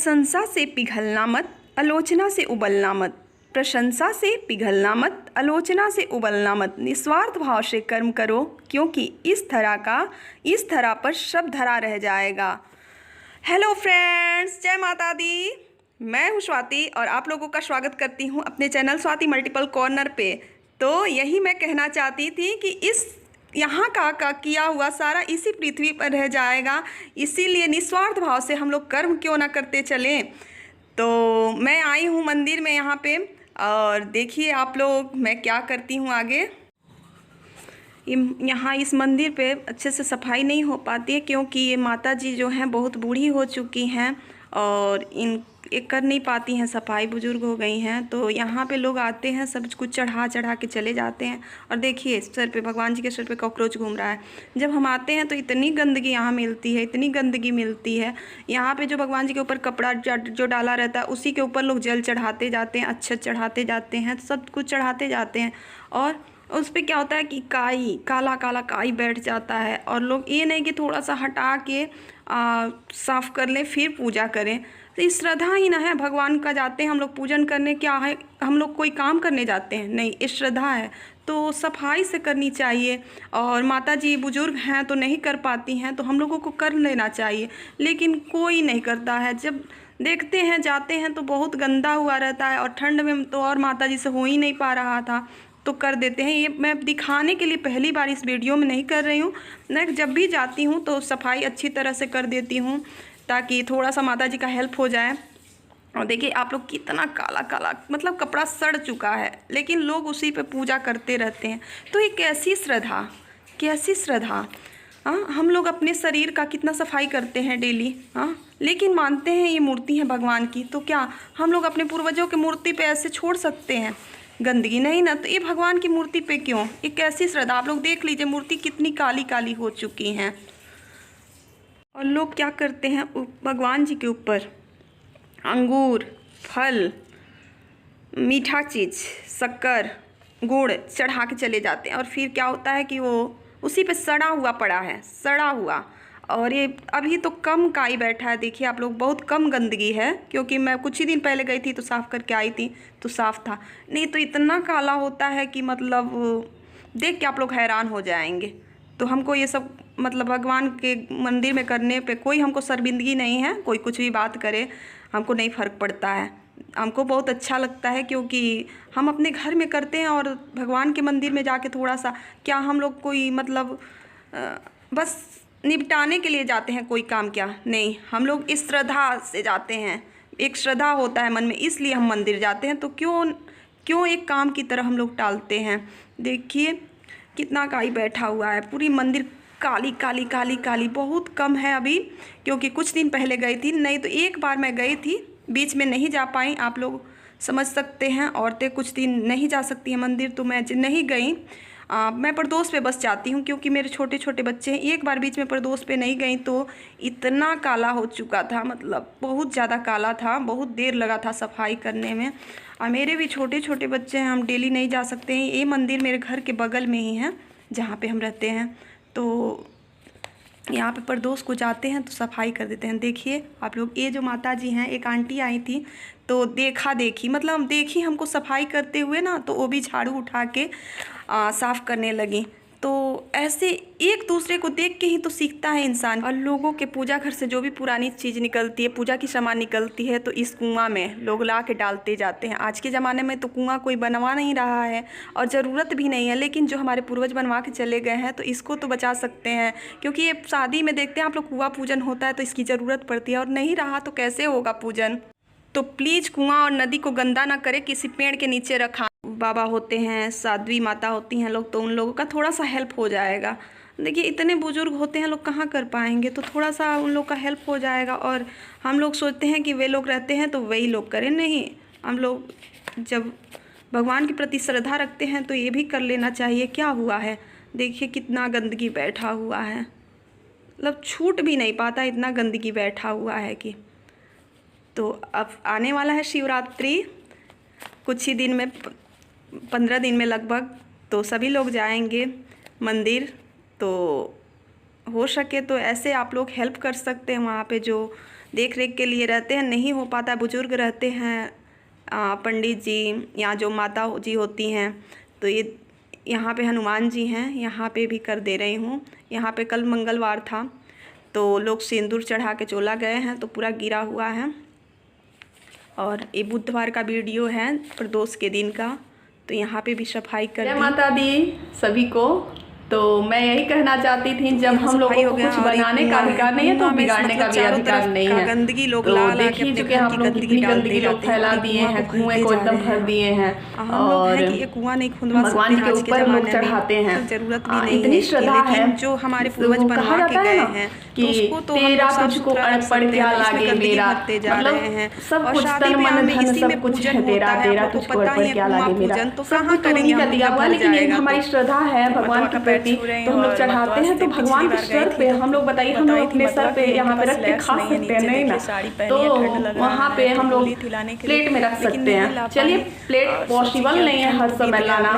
प्रशंसा से पिघलना मत, आलोचना से उबलना मत। प्रशंसा से पिघलना मत, आलोचना से उबलना मत। निस्वार्थ भाव से कर्म करो, क्योंकि इस तरह पर सब धरा रह जाएगा। हेलो फ्रेंड्स, जय माता दी। मैं हूँ स्वाति और आप लोगों का स्वागत करती हूँ अपने चैनल स्वाति मल्टीपल कॉर्नर पे। तो यही मैं कहना चाहती थी कि इस यहाँ का किया हुआ सारा इसी पृथ्वी पर रह जाएगा, इसीलिए निस्वार्थ भाव से हम लोग कर्म क्यों ना करते चलें। तो मैं आई हूँ मंदिर में यहाँ पे, और देखिए आप लोग मैं क्या करती हूँ आगे। यहाँ इस मंदिर पे अच्छे से सफाई नहीं हो पाती है, क्योंकि ये माता जी जो हैं बहुत बूढ़ी हो चुकी हैं और ये कर नहीं पाती हैं सफाई, बुजुर्ग हो गई हैं। तो यहाँ पे लोग आते हैं, सब कुछ चढ़ा के चले जाते हैं। और देखिए सर पे, भगवान जी के सर पे कॉकरोच घूम रहा है। जब हम आते हैं तो इतनी गंदगी यहाँ मिलती है, इतनी गंदगी मिलती है। यहाँ पे जो भगवान जी के ऊपर कपड़ा जो डाला रहता है उसी के ऊपर लोग जल चढ़ाते जाते हैं, अच्छे चढ़ाते जाते हैं, सब कुछ चढ़ाते जाते हैं। और उस पर क्या होता है कि काला काई बैठ जाता है। और लोग ये नहीं कि थोड़ा सा हटा के साफ़ कर लें फिर पूजा करें। तो ये श्रद्धा ही ना है। भगवान का जाते हैं हम लोग पूजन करने, क्या है हम लोग कोई काम करने जाते हैं? नहीं, ये श्रद्धा है तो सफाई से करनी चाहिए। और माता जी बुजुर्ग हैं तो नहीं कर पाती हैं, तो हम लोगों को कर लेना चाहिए, लेकिन कोई नहीं करता है। जब देखते हैं जाते हैं तो बहुत गंदा हुआ रहता है, और ठंड में तो और माता जी से हो ही नहीं पा रहा था तो कर देते हैं। ये मैं दिखाने के लिए पहली बार इस वीडियो में नहीं कर रही हूँ। मैं जब भी जाती हूँ तो सफाई अच्छी तरह से कर देती हूँ, ताकि थोड़ा सा माता जी का हेल्प हो जाए। और देखिए आप लोग कितना काला मतलब कपड़ा सड़ चुका है, लेकिन लोग उसी पे पूजा करते रहते हैं। तो ये कैसी श्रद्धा। हाँ, हम लोग अपने शरीर का कितना सफाई करते हैं डेली, हाँ, लेकिन मानते हैं ये मूर्ति है भगवान की। तो क्या हम लोग अपने पूर्वजों की मूर्ति पे ऐसे छोड़ सकते हैं गंदगी? नहीं ना। तो ये भगवान की मूर्ति पे क्यों? ये कैसी श्रद्धा। आप लोग देख लीजिए मूर्ति कितनी काली हो चुकी हैं। और लोग क्या करते हैं, भगवान जी के ऊपर अंगूर, फल, मीठा चीज़, शक्कर, गुड़ चढ़ा के चले जाते हैं। और फिर क्या होता है कि वो उसी पे सड़ा हुआ पड़ा है, सड़ा हुआ। और ये अभी तो कम काई बैठा है, देखिए आप लोग, बहुत कम गंदगी है, क्योंकि मैं कुछ ही दिन पहले गई थी तो साफ़ करके आई थी तो साफ़ था। नहीं तो इतना काला होता है कि मतलब देख के आप लोग हैरान हो जाएंगे। तो हमको ये सब मतलब भगवान के मंदिर में करने पे कोई हमको शर्मिंदगी नहीं है। कोई कुछ भी बात करे हमको नहीं फ़र्क पड़ता है, हमको बहुत अच्छा लगता है, क्योंकि हम अपने घर में करते हैं और भगवान के मंदिर में जाके थोड़ा सा क्या हम लोग कोई मतलब बस निपटाने के लिए जाते हैं कोई काम? क्या नहीं, हम लोग इस श्रद्धा से जाते हैं। एक श्रद्धा होता है मन में, इसलिए हम मंदिर जाते हैं। तो क्यों एक काम की तरह हम लोग टालते हैं? देखिए कितना काई बैठा हुआ है, पूरी मंदिर काली बहुत कम है अभी, क्योंकि कुछ दिन पहले गई थी। नहीं तो एक बार मैं गई थी, बीच में नहीं जा पाई। आप लोग समझ सकते हैं, औरतें कुछ दिन नहीं जा सकती हैं मंदिर, तो मैं नहीं गई। मैं प्रदोष पे बस जाती हूँ, क्योंकि मेरे छोटे बच्चे हैं। एक बार बीच में प्रदोष पे नहीं गई तो इतना काला हो चुका था, मतलब बहुत ज़्यादा काला था, बहुत देर लगा था सफाई करने में। और मेरे भी छोटे बच्चे हैं, हम डेली नहीं जा सकते हैं। ये मंदिर मेरे घर के बगल में ही है जहाँ पे हम रहते हैं, तो यहाँ पे प्रदोष को जाते हैं तो सफाई कर देते हैं। देखिए आप लोग, ये जो माता जी हैं, एक आंटी आई थी तो देखी मतलब हम देखी हमको सफाई करते हुए ना, तो वो भी झाड़ू उठा के साफ़ करने लगी। तो ऐसे एक दूसरे को देख के ही तो सीखता है इंसान। और लोगों के पूजा घर से जो भी पुरानी चीज़ निकलती है, पूजा की सामान निकलती है, तो इस कुआं में लोग ला के डालते जाते हैं। आज के ज़माने में तो कुआं कोई बनवा नहीं रहा है और ज़रूरत भी नहीं है, लेकिन जो हमारे पूर्वज बनवा के चले गए हैं तो इसको तो बचा सकते हैं। क्योंकि ये शादी में देखते हैं आप लोग, कुआं पूजन होता है तो इसकी ज़रूरत पड़ती है, और नहीं रहा तो कैसे होगा पूजन। तो प्लीज़ कुआं और नदी को गंदा ना करें, किसी पेड़ के नीचे रखा। बाबा होते हैं, साध्वी माता होती हैं लोग, तो उन लोगों का थोड़ा सा हेल्प हो जाएगा। देखिए इतने बुजुर्ग होते हैं लोग, कहाँ कर पाएंगे, तो थोड़ा सा उन लोग का हेल्प हो जाएगा। और हम लोग सोचते हैं कि वे लोग रहते हैं तो वही लोग करें, नहीं, हम लोग जब भगवान के प्रति श्रद्धा रखते हैं तो ये भी कर लेना चाहिए। क्या हुआ है, देखिए कितना गंदगी बैठा हुआ है, मतलब छूट भी नहीं पाता, इतना गंदगी बैठा हुआ है कि। तो अब आने वाला है शिवरात्रि, कुछ ही दिन में, 15 दिन में लगभग, तो सभी लोग जाएंगे मंदिर। तो हो सके तो ऐसे आप लोग हेल्प कर सकते हैं वहाँ पे जो देख रेख के लिए रहते हैं, नहीं हो पाता, बुजुर्ग रहते हैं, पंडित जी या जो माता जी होती हैं, तो ये यहाँ पे हनुमान जी हैं, यहाँ पे भी कर दे रही हूँ। यहाँ पे कल मंगलवार था तो लोग सिंदूर चढ़ा के चोला गए हैं तो पूरा गिरा हुआ है। और ये बुधवार का वीडियो है प्रदोष के दिन का, तो यहाँ पे भी सफाई कर दी। जय माता दी सभी को। तो मैं यही कहना चाहती थी, जब हम लोगों को कुछ बनाने का अधिकार नहीं है तो बिगाड़ने का भी अधिकार नहीं है। गंदगी लोग तो देख ही चुके हम लोग कितनी गंदगी लोग फैला दिए हैं, कुएं को एकदम भर दिए हैं और भगवान के ऊपर हम लोग चढ़ाते हैं। जरूरत भी नहीं इतनी श्रद्धा है, जो हमारे पूर्वज बनवा के गए हैं कि तेरा तुझको अड़पड़ क्या लागे मेरा, मतलब सब कुछ तन मन धन सब कुछ है तेरा, तेरा तुझको अड़पड़ क्या लागे मेरा, सब कुछ तो उन्हीं का दिया हुआ। लेकिन हमारी श्रद्धा है भगवान के प्रति, तो हम लोग चढ़ाते हैं। तो भगवान के सर पे हम लोग बताइए, हम लोग अपने सर पे यहाँ पे रख के खा सकते हैं नहीं ना, तो वहाँ पे हम लोग प्लेट में रख सकते हैं। चलिए प्लेट पॉसिबल नहीं है हर समय लाना,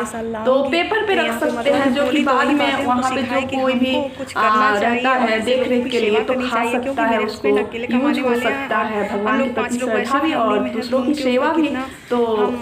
तो पेपर पे रख सकते हैं, जो कि बाद में वहाँ पे जो कोई भी रहता है देख रेख के लिए तो खा सकता है, उसको यूज हो सकता है। भगवान के प्रति श्रद्धा भी और दूसरों की सेवा भी, तो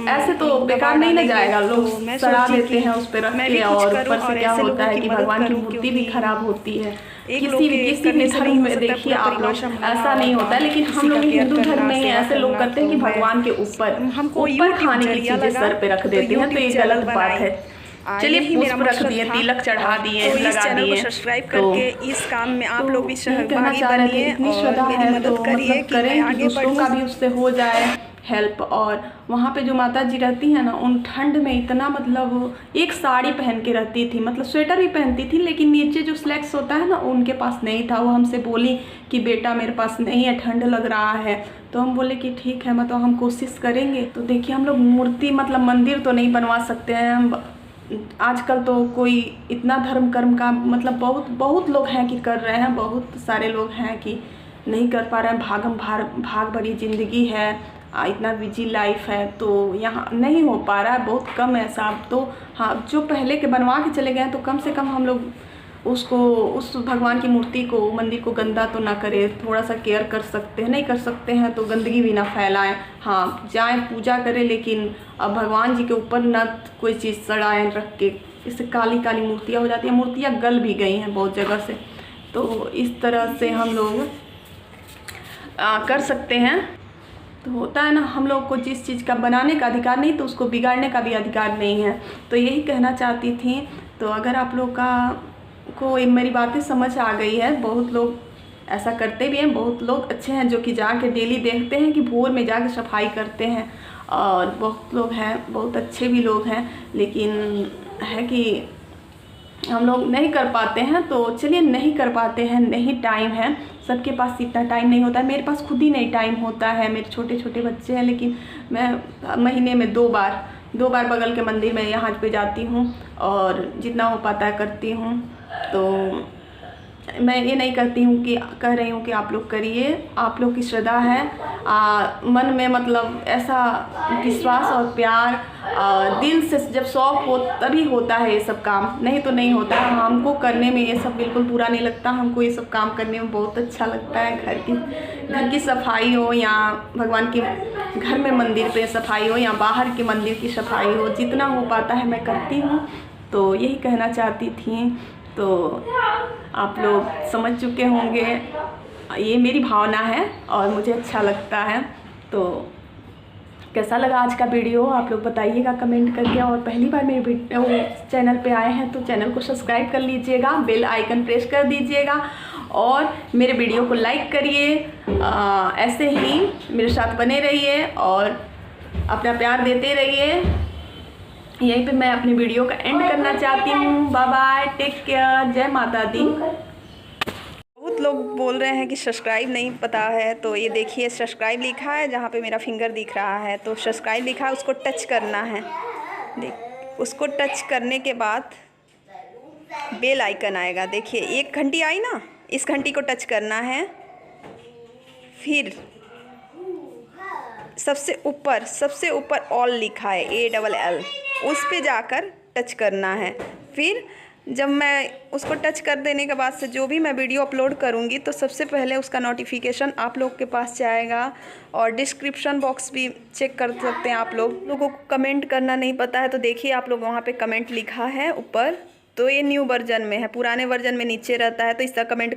ऐसे तो बेकार नहीं न जाएगा। लोग सड़ा देते हैं उस पर रख के, और ऊपर से क्या होता है कि भगवान की मूर्ति भी खराब होती है। किसी भी धर्म में देखिए आप लोग ऐसा नहीं होता है, लेकिन हम लोग हिंदू धर्म में ऐसे लोग करते हैं कि भगवान के ऊपर खाने की चीजें सर पे रख देते हैं, तो ये गलत बात है। चलिए पुष्प रख दिए, तिलक चढ़ा दिए, लगा दिए। सब्सक्राइब करके इस काम में आप लोग भी सहभागी बनिए, इतनी श्रद्धा है तो मतलब करें कि दूसरों का भी उससे हो जाए हेल्प। और वहाँ पे जो माता जी रहती हैं ना, उन ठंड में इतना मतलब एक साड़ी पहन के रहती थी, मतलब स्वेटर भी पहनती थी, लेकिन नीचे जो स्लैक्स होता है ना उनके पास नहीं था। वो हमसे बोली कि बेटा मेरे पास नहीं है, ठंड लग रहा है। तो हम बोले कि ठीक है, मतलब हम कोशिश करेंगे। तो देखिए हम लोग मूर्ति मतलब मंदिर तो नहीं बनवा सकते हैं हम, आजकल तो कोई इतना धर्म कर्म का मतलब बहुत लोग हैं कि कर रहे हैं, बहुत सारे लोग हैं कि नहीं कर पा रहे हैं। भाग भरी ज़िंदगी है, इतना बिजी लाइफ है, तो यहाँ नहीं हो पा रहा है, बहुत कम है साहब। तो हाँ, जो पहले के बनवा के चले गए तो कम से कम हम लोग उसको, उस भगवान की मूर्ति को, मंदिर को गंदा तो ना करें, थोड़ा सा केयर कर सकते हैं। नहीं कर सकते हैं तो गंदगी भी ना फैलाएं। हाँ जाएं पूजा करें, लेकिन अब भगवान जी के ऊपर ना कोई चीज़ सड़ाएं रख के, इससे काली काली मूर्तियाँ हो जाती हैं। मूर्तियाँ गल भी गई हैं बहुत जगह से, तो इस तरह से हम लोग कर सकते हैं। तो होता है ना, हम लोग को जिस चीज़ का बनाने का अधिकार नहीं तो उसको बिगाड़ने का भी अधिकार नहीं है। तो यही कहना चाहती थी। तो अगर आप लोग को मेरी बातें समझ आ गई है, बहुत लोग ऐसा करते भी हैं, बहुत लोग अच्छे हैं जो कि जाके डेली देखते हैं कि भोर में जाके सफाई करते हैं, और बहुत लोग हैं, बहुत अच्छे भी लोग हैं, लेकिन है कि हम लोग नहीं कर पाते हैं। तो चलिए नहीं कर पाते हैं, नहीं टाइम है, सबके पास इतना टाइम नहीं होता है। मेरे पास खुद ही नहीं टाइम होता है, मेरे छोटे छोटे बच्चे हैं, लेकिन मैं महीने में दो बार बगल के मंदिर में यहाँ पे जाती हूँ और जितना हो पाता है करती हूँ। तो मैं ये नहीं करती हूँ कि कह रही हूँ कि आप लोग करिए, आप लोग की श्रद्धा है, मन में मतलब ऐसा विश्वास और प्यार, दिल से जब शौक हो तभी होता है ये सब काम, नहीं तो नहीं होता है। हमको करने में ये सब बिल्कुल बुरा नहीं लगता, हमको ये सब काम करने में बहुत अच्छा लगता है। घर की सफाई हो या भगवान के घर में मंदिर पे सफाई हो या बाहर के मंदिर की सफाई हो, जितना हो पाता है मैं करती हूँ। तो यही कहना चाहती थी। तो आप लोग समझ चुके होंगे, ये मेरी भावना है और मुझे अच्छा लगता है। तो कैसा लगा आज का वीडियो आप लोग बताइएगा कमेंट करके, और पहली बार मेरे वीडियो चैनल पे आए हैं तो चैनल को सब्सक्राइब कर लीजिएगा, बेल आइकन प्रेस कर दीजिएगा और मेरे वीडियो को लाइक करिए। ऐसे ही मेरे साथ बने रहिए और अपना प्यार देते रहिए। यहीं पे मैं अपनी वीडियो का एंड करना चाहती हूँ। बाय बाय, टेक केयर, जय माता दी। बहुत लोग बोल रहे हैं कि सब्सक्राइब नहीं पता है, तो ये देखिए सब्सक्राइब लिखा है, जहाँ पे मेरा फिंगर दिख रहा है तो सब्सक्राइब लिखा है, उसको टच करना है। देख, उसको टच करने के बाद बेल आइकन आएगा, देखिए एक घंटी आई ना, इस घंटी को टच करना है। फिर सबसे ऊपर ऑल लिखा है ALL, उस पे जाकर टच करना है। फिर जब मैं उसको टच कर देने के बाद से जो भी मैं वीडियो अपलोड करूँगी तो सबसे पहले उसका नोटिफिकेशन आप लोग के पास जाएगा। और डिस्क्रिप्शन बॉक्स भी चेक कर सकते हैं आप लोगों को कमेंट करना नहीं पता है तो देखिए आप लोग वहाँ पे कमेंट लिखा है ऊपर, तो ये न्यू वर्जन में है, पुराने वर्जन में नीचे रहता है, तो इसका कमेंट